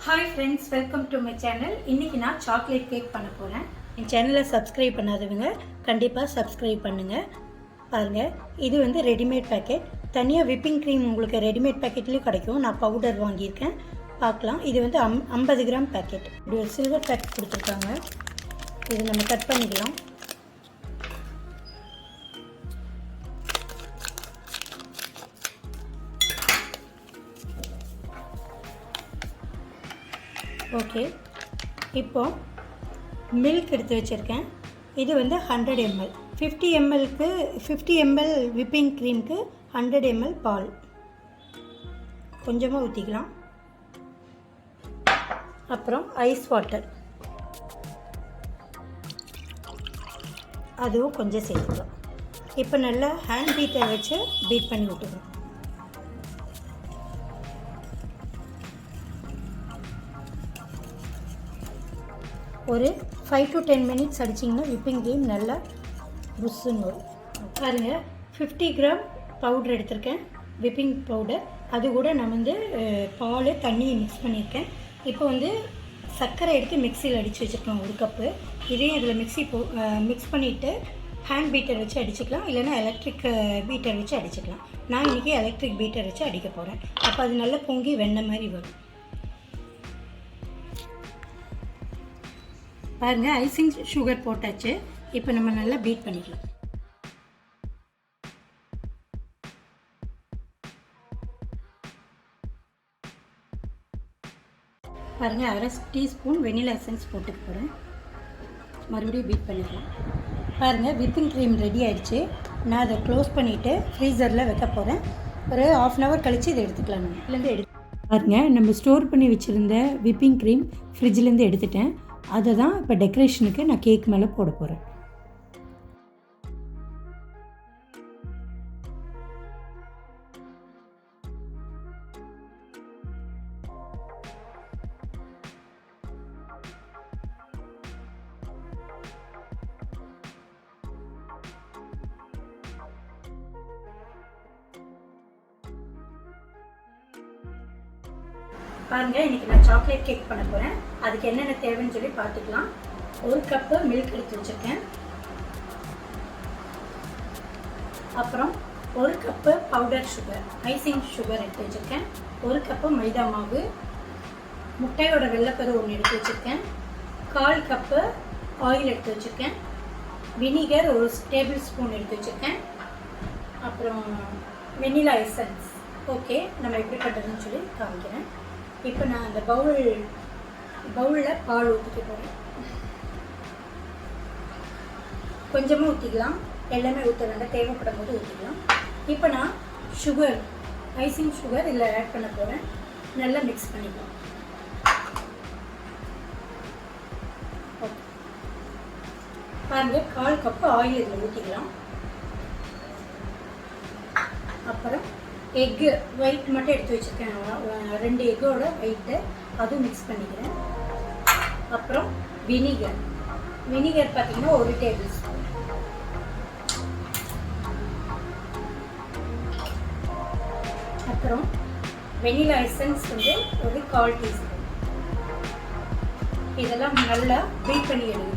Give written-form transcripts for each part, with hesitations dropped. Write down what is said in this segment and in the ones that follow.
Hi friends, welcome to my channel. இன்னைக்கு நான் chocolate cake பண்ண போறேன். என் சேனலை சப்ஸ்கிரைப் பண்ணாதவங்க கண்டிப்பா சப்ஸ்கிரைப் பண்ணுங்க. பாருங்க, இது வந்து ரெடிமேட் பாக்கெட். தனியா விப்பிங் க்ரீம் உங்களுக்கு ரெடிமேட் பாக்கெட்லயே கிடைக்கும். நான் பவுடர் வாங்கியிருக்கேன். பார்க்கலாம். இது வந்து 50 கிராம் பாக்கெட். இது ஒரு சில்வர் பேக் கொடுத்துருக்காங்க. இது நம்ம கட் பண்ணிக்கலாம். ஓகே, இப்போ மில்க் எடுத்து வச்சுருக்கேன். இது வந்து 100 ml. 50 ml விப்பிங் க்ரீமுக்கு 100 ml பால் கொஞ்சமாக ஊற்றிக்கலாம். அப்புறம் ஐஸ் வாட்டர் அதுவும் கொஞ்சம் சேர்த்துக்கலாம். இப்போ நல்லா ஹேண்ட் பீட்டர் வச்சு பீட் பண்ணி விட்டுக்கலாம். ஒரு 5 to 10 minutes அடிச்சிங்கன்னா விப்பிங் க்ரீம் நல்லா புஷ்ஷுன்னு வரும். பாருங்கள், 50 கிராம் பவுடர் எடுத்திருக்கேன், விப்பிங் பவுடர். அது கூட நான் வந்து பால் தண்ணியை மிக்ஸ் பண்ணியிருக்கேன். இப்போ வந்து சர்க்கரை எடுத்து மிக்சியில் அடித்து வச்சுருக்கேன் 1 கப்பு. இதையும் இதில் மிக்ஸ் பண்ணிவிட்டு ஹேண்ட் பீட்டர் வச்சு அடிச்சுக்கலாம், இல்லைன்னா எலக்ட்ரிக் பீட்டர் வச்சு அடிச்சுக்கலாம். நான் இன்றைக்கி எலக்ட்ரிக் பீட்டர் வச்சு அடிக்க போகிறேன். அப்போ அது நல்லா பொங்கி வெண்ணெய் மாதிரி வரும். பாருங்கள், ஐசிங் சுகர் போட்டாச்சு. இப்போ நம்ம நல்லா பீட் பண்ணிக்கலாம். பாருங்கள், அரை டீஸ்பூன் வெனிலா எசன்ஸ் போட்டுக்க போகிறேன். மறுபடியும் பீட் பண்ணிக்கலாம். பாருங்கள், விப்பிங் க்ரீம் ரெடி ஆகிடுச்சு. நான் அதை க்ளோஸ் பண்ணிவிட்டு ஃப்ரீசரில் வைக்க போகிறேன். ஒரு 1/2 hour கழித்து இதை எடுத்துக்கலாம். நம்ம இதுலேருந்து பாருங்கள், நம்ம ஸ்டோர் பண்ணி வச்சுருந்த விப்பிங் க்ரீம் ஃப்ரிட்ஜிலேருந்து எடுத்துட்டேன். அதை தான் இப்போ டெக்கரேஷனுக்கு நான் கேக் மேலே போட போகிறேன். பாருங்கள், இன்றைக்கி நான் சாக்லேட் கேக் பண்ண போகிறேன். அதுக்கு என்னென்ன தேவைன்னு சொல்லி பார்த்துக்கலாம். 1 கப்பு மில்க் எடுத்து வச்சுருக்கேன். அப்புறம் 1 cup powder sugar, icing sugar எடுத்து வச்சுருக்கேன். 1 கப்பு மைதா மாவு, முட்டையோட வெள்ளைக்கரு 1 எடுத்து வச்சுருக்கேன். 1/4 கப்பு ஆயில் எடுத்து வச்சுருக்கேன். வினிகர் 1 டேபிள் ஸ்பூன் எடுத்து வச்சுருக்கேன். அப்புறம் வெனிலா எசன்ஸ். ஓகே, நம்ம எப்படி பண்ணுறதுன்னு சொல்லி காமிக்கிறேன். இப்போ நான் அந்த பவுலில் பால் ஊற்றிக்க போகிறேன். கொஞ்சமாக ஊற்றிக்கலாம், எல்லாமே ஊற்ற வேண்டாம், தேவைப்படும் போது ஊற்றிக்கலாம். இப்போ நான் சுகர், ஐசிங் சுகர் இதில் ஆட் பண்ண போகிறேன். நல்லா மிக்ஸ் பண்ணிக்கலாம். ஓகே, பாருங்கள், 1/4 கப்பு ஆயில் இதில் ஊற்றிக்கலாம். அப்புறம் எக்கு ஒயிட் மட்டும் எடுத்து வச்சுருக்கேன். 2 எக்கோட ஒயிட்டு அதுவும் மிக்ஸ் பண்ணிக்கிறேன். அப்புறம் வினிகர் பார்த்தீங்கன்னா 1 டேபிள் ஸ்பூன். அப்புறம் வெனிலா எசன்ஸ் வந்து 1/4 டீஸ்பூன். இதெல்லாம் நல்லா பீட் பண்ணி எடுக்கணும்.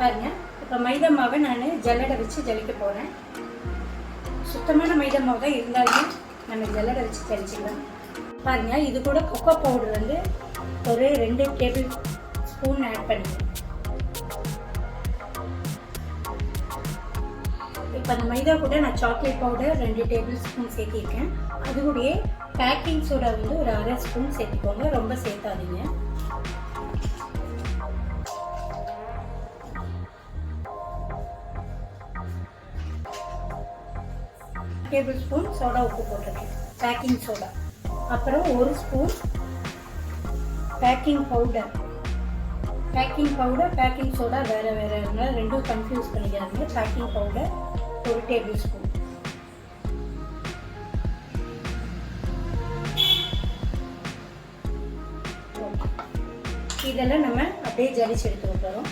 பாருங்க, இப்போ மைதா மாவை நான் ஜல்லடை வச்சு ஜலிக்க போகிறேன். சுத்தமான மைதா மாவு தான் இருந்தாலும் நம்ம ஜல்லடை வச்சு ஜலிச்சிக்கலாம். பாருங்கள், இது கூட கொக்கோ பவுடர் வந்து ஒரு 2 டேபிள் ஸ்பூன் ஆட் பண்ணிக்கிறேன். இப்போ அந்த மைதா கூட நான் சாக்லேட் பவுடர் 2 டேபிள் ஸ்பூன் சேர்த்திருக்கேன். அது கூடயே பேக்கிங் சோடா வந்து ஒரு 1/2 ஸ்பூன் சேர்த்துக்கோங்க, ரொம்ப சேர்த்தாதீங்க. டேபிள் ஸ்பூன் சோடா உப்பு போட்டிருக்கேன், பேக்கிங் சோடா. அப்புறம் 1 spoon baking powder. Baking soda வேறு இருந்தால் ரெண்டும் கன்ஃபியூஸ் பண்ணிக்கிறாங்க. Baking powder 1 table spoon. இதெல்லாம் நம்ம அப்படியே ஜலிச்சு எடுத்து வைக்கிறோம்.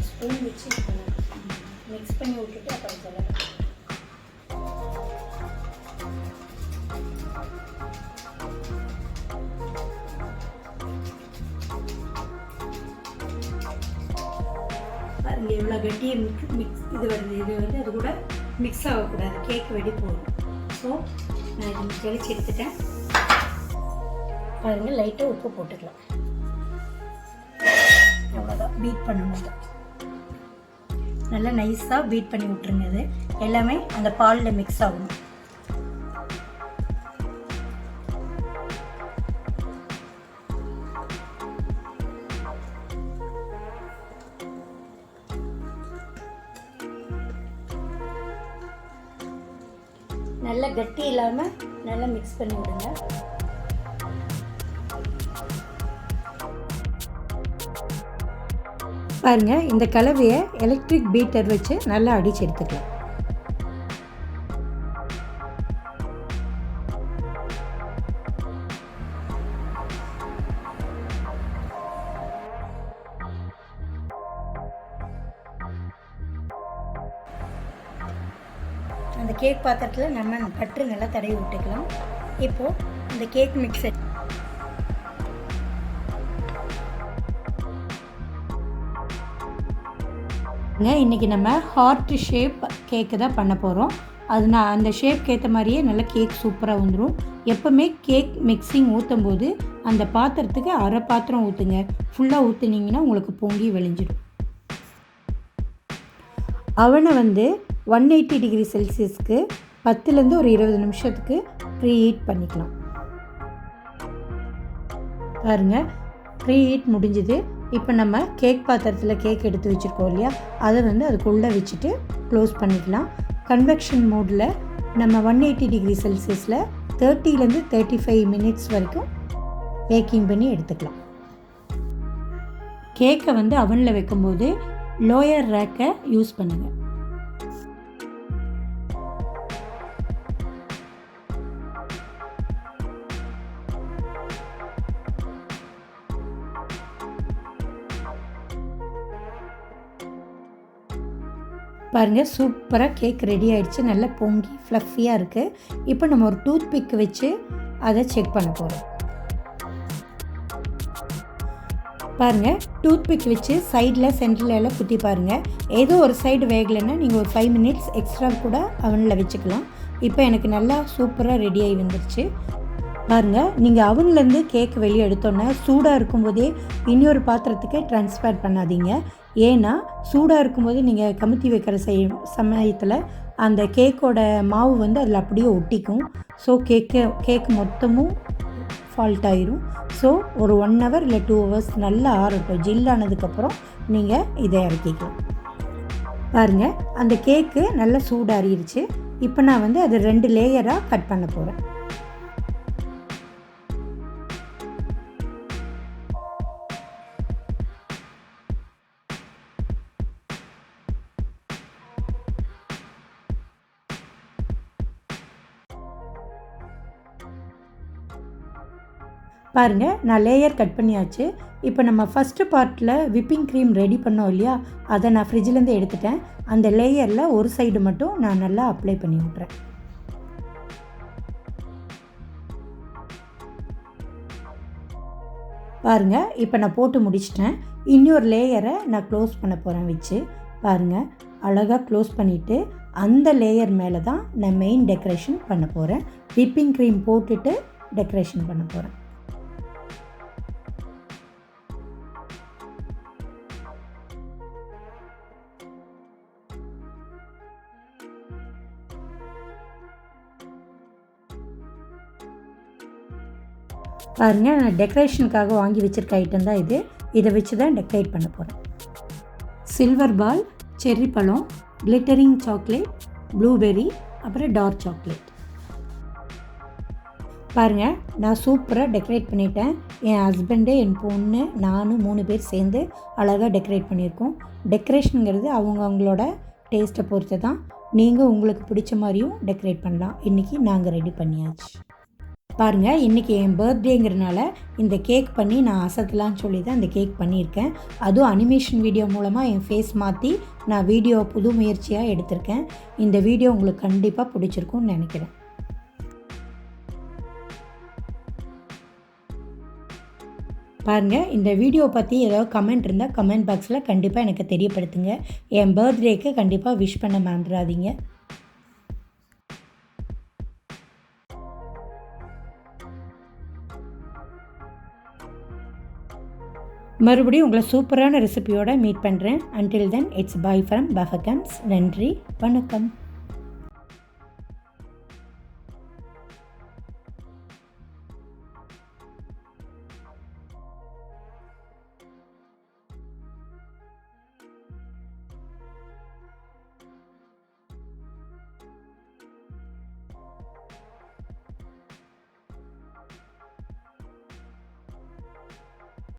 ஸ்பூன் வச்சு மிக்ஸ் பண்ணி விட்டுட்டு அப்புறம் சொல்லலாம். பாருங்க எவ்வளோ கட்டியை மிக்ஸ் இது வந்து அது கூட மிக்ஸ் ஆகக்கூடாது, கேக் வெடி போகும். ஸோ நான் இது ஜலிச்சு எடுத்துட்டேன். பாருங்கள் லைட்டாக உப்பு போட்டுக்கலாம். அவ்வளோதான், பீட் பண்ணும்போது நல்லா நைஸாக பீட் பண்ணி விட்டுருங்க. அது எல்லாமே அந்த பாலில் மிக்ஸ் ஆகணும். நல்லா கட்டி இல்லாமல் நல்லா மிக்ஸ் பண்ணி விடுங்க. பாருங்கள் இந்த கலவையை எலக்ட்ரிக் பீட்டர் வச்சு நல்லா அடிச்சு எடுத்துக்கலாம். அந்த கேக் பாத்திரத்தில் நம்ம பட்டர் நல்லா தடவி விட்டுக்கலாம். இப்போது இந்த கேக் மிக்ஸர் இன்றைக்கி நம்ம ஹார்ட் ஷேப் கேக்கு தான் பண்ண போகிறோம். அது நான் அந்த ஷேப்க்கு ஏற்ற மாதிரியே நல்லா கேக் சூப்பராக வந்துடும். எப்போவுமே கேக் மிக்ஸிங் ஊற்றும் போது அந்த பாத்திரத்துக்கு அரை பாத்திரம் ஊற்றுங்க. ஃபுல்லாக ஊற்றுனீங்கன்னா உங்களுக்கு பொங்கி விளைஞ்சிடும். அவனை வந்து 180 டிகிரி செல்சியஸ்க்கு 10லேருந்து ஒரு 20 நிமிஷத்துக்கு ப்ரீ ஹீட் பண்ணிக்கலாம். பாருங்கள் ப்ரீ ஹீட் முடிஞ்சுது. இப்போ நம்ம கேக் பாத்திரத்தில் கேக் எடுத்து வச்சுருக்கோம் இல்லையா, அதை வந்து அதுக்குள்ளே வச்சுட்டு க்ளோஸ் பண்ணிக்கலாம். கன்வெக்ஷன் மோடில் நம்ம 180 டிகிரி செல்சியஸில் 30லேருந்து 35 மினிட்ஸ் வரைக்கும் பேக்கிங் பண்ணி எடுத்துக்கலாம். கேக்கை வந்து அவனில் வைக்கும்போது லோயர் ரேக்கை யூஸ் பண்ணுங்கள். பாருங்கள் சூப்பராக கேக் ரெடி ஆகிடுச்சு. நல்லா பொங்கி ஃப்ளஃபியாக இருக்குது. இப்போ நம்ம ஒரு டூத் பிக் வச்சு அதை செக் பண்ண போகிறோம். பாருங்கள் டூத் பிக் வச்சு சைடில் சென்டரில் எல்லாம் குத்தி பாருங்கள். ஏதோ ஒரு சைடு வேகலைன்னா நீங்கள் ஒரு 5 மினிட்ஸ் எக்ஸ்ட்ரா கூட அவனில் வச்சுக்கலாம். இப்போ எனக்கு நல்லா சூப்பராக ரெடி ஆகி வந்துருச்சு. பாருங்கள் நீங்கள் அவன்லேருந்து கேக் வெளியே எடுத்தோன்னே சூடாக இருக்கும்போதே இன்னொரு பாத்திரத்துக்கு ட்ரான்ஸ்ஃபர் பண்ணாதீங்க. ஏன்னா சூடாக இருக்கும்போது நீங்கள் கமுத்தி வைக்கிற சமயத்தில் அந்த கேக்கோட மாவு வந்து அதில் அப்படியே ஒட்டிக்கும். ஸோ கேக்கு மொத்தமும் ஃபால்ட் ஆயிரும். ஸோ ஒரு 1 ஹவர் இல்லை 2 ஹவர்ஸ் நல்லா ஆறட்டும். ஜில்லானதுக்கப்புறம் நீங்கள் இதை இறக்கிக்கலாம். பாருங்கள் அந்த கேக்கு நல்லா சூடாறிடுச்சு. இப்போ நான் வந்து அது 2 லேயராக கட் பண்ண போகிறேன். பாருங்கள் நான் லேயர் கட் பண்ணியாச்சு. இப்போ நம்ம ஃபஸ்ட்டு பார்ட்டில் விப்பிங் க்ரீம் ரெடி பண்ணோம் இல்லையா, அதை நான் ஃப்ரிட்ஜிலேருந்து எடுத்துட்டேன். அந்த லேயரில் ஒரு சைடு மட்டும் நான் நல்லா அப்ளை பண்ணி விட்றேன். பாருங்கள் இப்போ நான் போட்டு முடிச்சிட்டேன். இன்னொரு லேயரை நான் க்ளோஸ் பண்ண போகிறேன் வச்சு. பாருங்கள் அழகாக க்ளோஸ் பண்ணிவிட்டு அந்த லேயர் மேலே தான் நான் மெயின் டெக்கரேஷன் பண்ண போகிறேன். விப்பிங் க்ரீம் போட்டுட்டு டெக்கரேஷன் பண்ண போகிறேன். பாருங்கள் நான் டெக்கரேஷனுக்காக வாங்கி வச்சுருக்க ஐட்டம் தான் இது. இதை வச்சு தான் டெக்கரேட் பண்ண போகிறேன். சில்வர் பால், செர்ரி பழம், கிளிட்டரிங் சாக்லேட், ப்ளூபெர்ரி, அப்புறம் டார்க் சாக்லேட். பாருங்கள் நான் சூப்பராக டெக்கரேட் பண்ணிட்டேன். என் ஹஸ்பண்டு, என் பொண்ணு, நானும் 3 பேர் சேர்ந்து அழகாக டெக்கரேட் பண்ணியிருக்கோம். டெக்கரேஷனுங்கிறது அவங்களோட டேஸ்ட்டை பொறுத்து தான். நீங்கள் உங்களுக்கு பிடிச்ச மாதிரியும் டெக்கரேட் பண்ணலாம். இன்றைக்கி நாங்கள் ரெடி பண்ணியாச்சு. பாருங்கள், இன்றைக்கி என் பர்த்டேங்கிறனால இந்த கேக் பண்ணி நான் அசத்தலான்னு சொல்லி தான் இந்த கேக் பண்ணியிருக்கேன். அதுவும் அனிமேஷன் வீடியோ மூலமாக என் ஃபேஸ் மாற்றி நான் வீடியோ புது முயற்சியாக எடுத்திருக்கேன். இந்த வீடியோ உங்களுக்கு கண்டிப்பாக பிடிச்சிருக்கும்னு நினைக்கிறேன். பாருங்கள், இந்த வீடியோ பற்றி ஏதாவது கமெண்ட் இருந்தால் கமெண்ட் பாக்ஸில் கண்டிப்பாக எனக்கு தெரியப்படுத்துங்க. என் பர்த்டேக்கு கண்டிப்பாக விஷ் பண்ண மறந்துடாதீங்க. மறுபடியும் உங்களை சூப்பரான ரெசிபியோடு மீட் பண்ணுறேன். Until then it's bye from பஃபகம்ஸ். நன்றி, வணக்கம்.